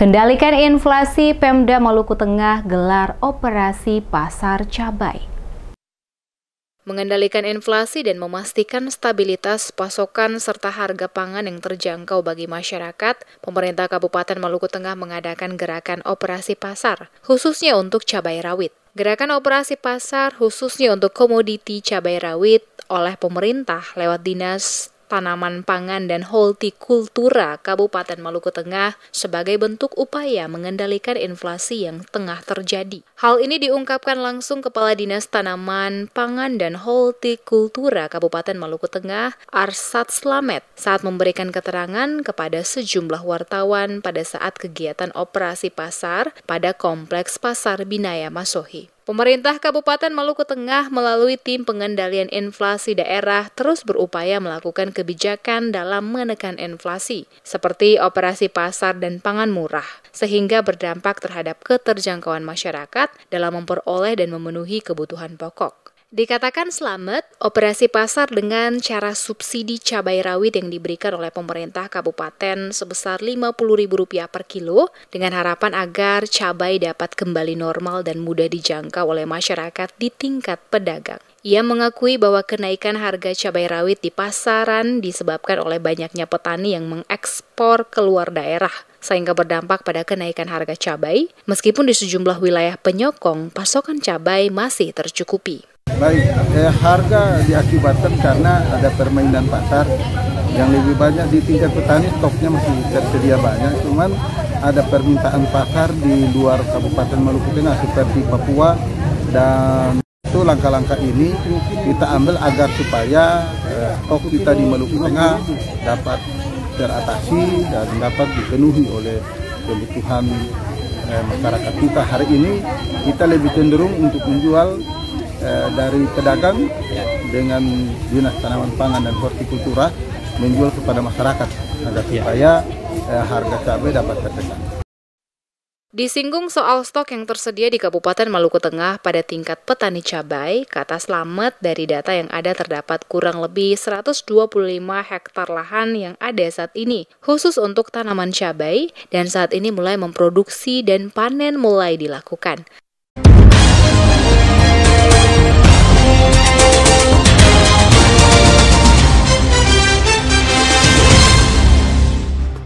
Kendalikan inflasi, Pemda Maluku Tengah gelar operasi pasar cabai. Mengendalikan inflasi dan memastikan stabilitas pasokan serta harga pangan yang terjangkau bagi masyarakat, pemerintah Kabupaten Maluku Tengah mengadakan gerakan operasi pasar, khususnya untuk cabai rawit. Gerakan operasi pasar khususnya untuk komoditi cabai rawit oleh pemerintah lewat Dinas Tanaman Pangan dan Hortikultura Kabupaten Maluku Tengah sebagai bentuk upaya mengendalikan inflasi yang tengah terjadi. Hal ini diungkapkan langsung Kepala Dinas Tanaman Pangan dan Hortikultura Kabupaten Maluku Tengah, Arsad Slamet, saat memberikan keterangan kepada sejumlah wartawan pada saat kegiatan operasi pasar pada Kompleks Pasar Binaya Masohi. Pemerintah Kabupaten Maluku Tengah melalui tim pengendalian inflasi daerah terus berupaya melakukan kebijakan dalam menekan inflasi, seperti operasi pasar dan pangan murah, sehingga berdampak terhadap keterjangkauan masyarakat dalam memperoleh dan memenuhi kebutuhan pokok. Dikatakan Slamet, operasi pasar dengan cara subsidi cabai rawit yang diberikan oleh pemerintah kabupaten sebesar Rp50.000 per kilo dengan harapan agar cabai dapat kembali normal dan mudah dijangkau oleh masyarakat di tingkat pedagang. Ia mengakui bahwa kenaikan harga cabai rawit di pasaran disebabkan oleh banyaknya petani yang mengekspor keluar daerah, sehingga berdampak pada kenaikan harga cabai, meskipun di sejumlah wilayah penyokong pasokan cabai masih tercukupi. Baik, harga diakibatkan karena ada permainan pasar yang lebih banyak di tingkat petani, stoknya masih tersedia banyak, cuman ada permintaan pasar di luar Kabupaten Maluku Tengah seperti Papua, dan itu langkah-langkah ini kita ambil agar supaya stok kita di Maluku Tengah dapat teratasi dan dapat dipenuhi oleh kebutuhan masyarakat kita. Hari ini kita lebih cenderung untuk menjual dari pedagang dengan Dinas Tanaman Pangan dan Hortikultura menjual kepada masyarakat agar supaya harga cabai dapat tertekan. Disinggung soal stok yang tersedia di Kabupaten Maluku Tengah pada tingkat petani cabai, kata Slamet, dari data yang ada terdapat kurang lebih 125 hektar lahan yang ada saat ini, khusus untuk tanaman cabai, dan saat ini mulai memproduksi dan panen mulai dilakukan.